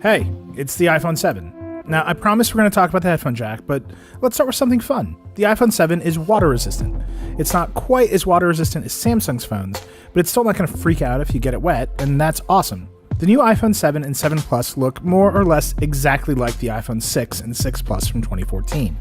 Hey, it's the iPhone 7. Now, I promise we're going to talk about the headphone jack, but let's start with something fun. The iPhone 7 is water resistant. It's not quite as water resistant as Samsung's phones, but it's still not going to freak out if you get it wet, and that's awesome. The new iPhone 7 and 7 Plus look more or less exactly like the iPhone 6 and 6 Plus from 2014.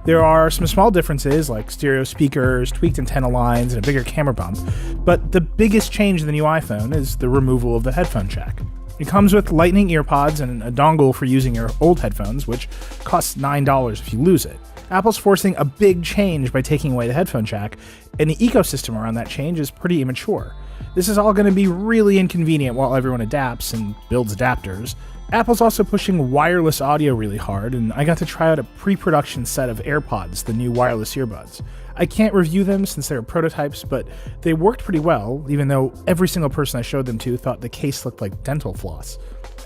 There are some small differences like stereo speakers, tweaked antenna lines, and a bigger camera bump, but the biggest change in the new iPhone is the removal of the headphone jack. It comes with Lightning earpods and a dongle for using your old headphones, which costs $9 if you lose it. Apple's forcing a big change by taking away the headphone jack, and the ecosystem around that change is pretty immature. This is all going to be really inconvenient while everyone adapts and builds adapters. Apple's also pushing wireless audio really hard, and I got to try out a pre-production set of AirPods, the new wireless earbuds. I can't review them since they're prototypes, but they worked pretty well, even though every single person I showed them to thought the case looked like dental floss.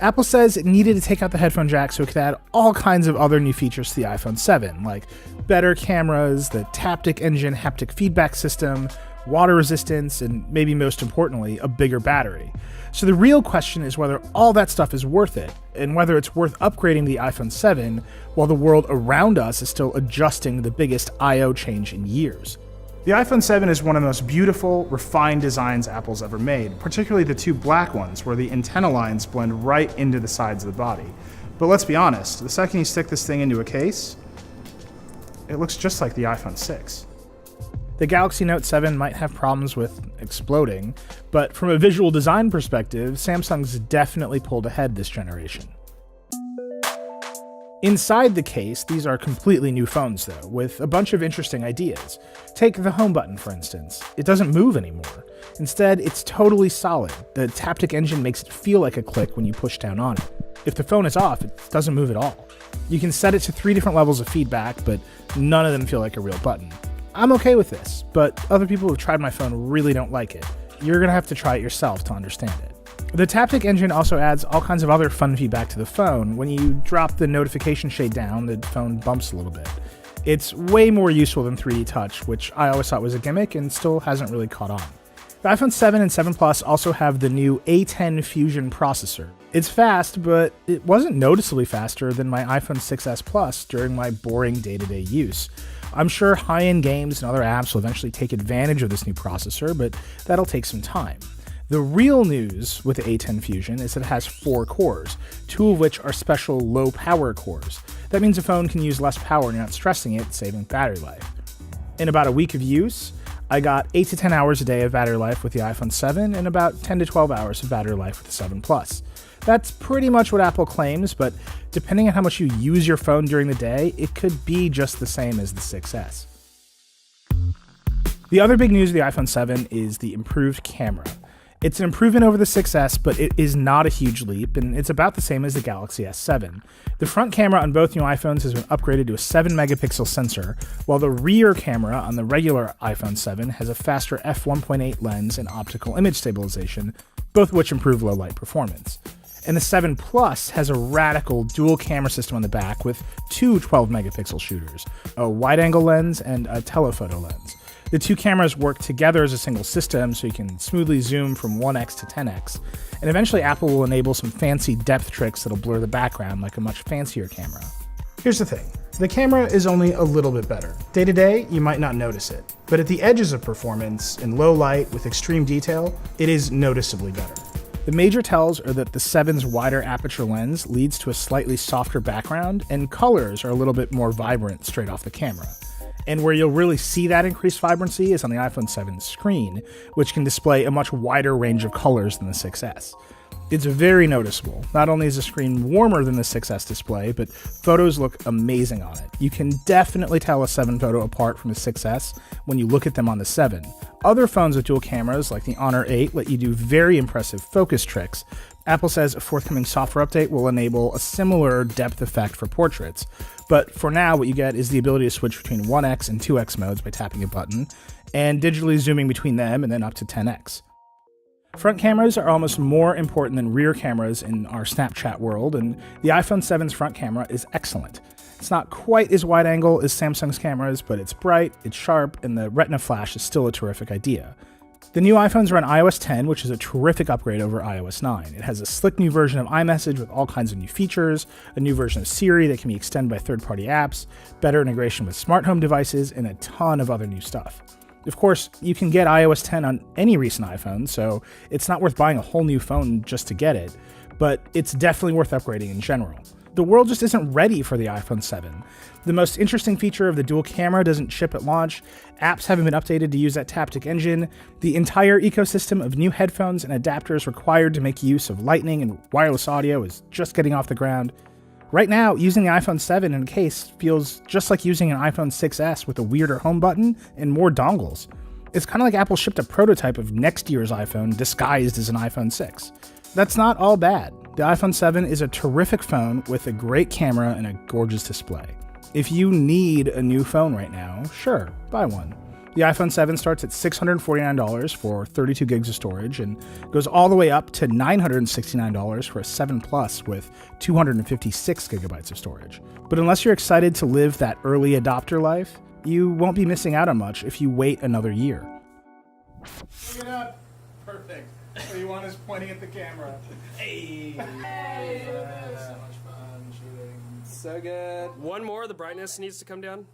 Apple says it needed to take out the headphone jack so it could add all kinds of other new features to the iPhone 7, like better cameras, the Taptic Engine haptic feedback system, water resistance, and maybe most importantly, a bigger battery. So the real question is whether all that stuff is worth it, and whether it's worth upgrading the iPhone 7 while the world around us is still adjusting the biggest I/O change in years. The iPhone 7 is one of the most beautiful, refined designs Apple's ever made, particularly the two black ones where the antenna lines blend right into the sides of the body. But let's be honest, the second you stick this thing into a case, it looks just like the iPhone 6. The Galaxy Note 7 might have problems with exploding, but from a visual design perspective, Samsung's definitely pulled ahead this generation. Inside the case, these are completely new phones though, with a bunch of interesting ideas. Take the home button, for instance. It doesn't move anymore. Instead, it's totally solid. The Taptic Engine makes it feel like a click when you push down on it. If the phone is off, it doesn't move at all. You can set it to 3 different levels of feedback, but none of them feel like a real button. I'm okay with this, but other people who've tried my phone really don't like it. You're gonna have to try it yourself to understand it. The Taptic Engine also adds all kinds of other fun feedback to the phone. When you drop the notification shade down, the phone bumps a little bit. It's way more useful than 3D Touch, which I always thought was a gimmick and still hasn't really caught on. The iPhone 7 and 7 Plus also have the new A10 Fusion processor. It's fast, but it wasn't noticeably faster than my iPhone 6s Plus during my boring day-to-day use. I'm sure high-end games and other apps will eventually take advantage of this new processor, but that'll take some time. The real news with the A10 Fusion is that it has 4 cores, 2 of which are special low-power cores. That means the phone can use less power and you're not stressing it, saving battery life. In about a week of use, I got 8 to 10 hours a day of battery life with the iPhone 7 and about 10 to 12 hours of battery life with the 7 Plus. That's pretty much what Apple claims, but depending on how much you use your phone during the day, it could be just the same as the 6S. The other big news of the iPhone 7 is the improved camera. It's an improvement over the 6S, but it is not a huge leap, and it's about the same as the Galaxy S7. The front camera on both new iPhones has been upgraded to a 7-megapixel sensor, while the rear camera on the regular iPhone 7 has a faster f1.8 lens and optical image stabilization, both of which improve low-light performance. And the 7 Plus has a radical dual camera system on the back with 2 12-megapixel shooters, a wide-angle lens and a telephoto lens. The 2 cameras work together as a single system so you can smoothly zoom from 1x to 10x, and eventually Apple will enable some fancy depth tricks that'll blur the background like a much fancier camera. Here's the thing, the camera is only a little bit better. Day to day, you might not notice it, but at the edges of performance, in low light with extreme detail, it is noticeably better. The major tells are that the 7's wider aperture lens leads to a slightly softer background, and colors are a little bit more vibrant straight off the camera. And where you'll really see that increased vibrancy is on the iPhone 7 screen, which can display a much wider range of colors than the 6S. It's very noticeable. Not only is the screen warmer than the 6S display, but photos look amazing on it. You can definitely tell a 7 photo apart from the 6S when you look at them on the 7. Other phones with dual cameras, like the Honor 8, let you do very impressive focus tricks. Apple says a forthcoming software update will enable a similar depth effect for portraits. But for now, what you get is the ability to switch between 1x and 2x modes by tapping a button, and digitally zooming between them and then up to 10x. Front cameras are almost more important than rear cameras in our Snapchat world, and the iPhone 7's front camera is excellent. It's not quite as wide angle as Samsung's cameras, but it's bright, it's sharp, and the Retina flash is still a terrific idea. The new iPhones run iOS 10, which is a terrific upgrade over iOS 9. It has a slick new version of iMessage with all kinds of new features, a new version of Siri that can be extended by third-party apps, better integration with smart home devices, and a ton of other new stuff. Of course, you can get iOS 10 on any recent iPhone, so it's not worth buying a whole new phone just to get it, but it's definitely worth upgrading in general. The world just isn't ready for the iPhone 7. The most interesting feature of the dual camera doesn't ship at launch, apps haven't been updated to use that Taptic engine, the entire ecosystem of new headphones and adapters required to make use of Lightning and wireless audio is just getting off the ground. Right now, using the iPhone 7 in a case feels just like using an iPhone 6S with a weirder home button and more dongles. It's kind of like Apple shipped a prototype of next year's iPhone disguised as an iPhone 6. That's not all bad. The iPhone 7 is a terrific phone with a great camera and a gorgeous display. If you need a new phone right now, sure, buy one. The iPhone 7 starts at $649 for 32 gigs of storage and goes all the way up to $969 for a 7 Plus with 256 gigabytes of storage. But unless you're excited to live that early adopter life, you won't be missing out on much if you wait another year. Look it up. Perfect. So you want us pointing at the camera. Hey! So much fun shooting. So good. One more, the brightness needs to come down.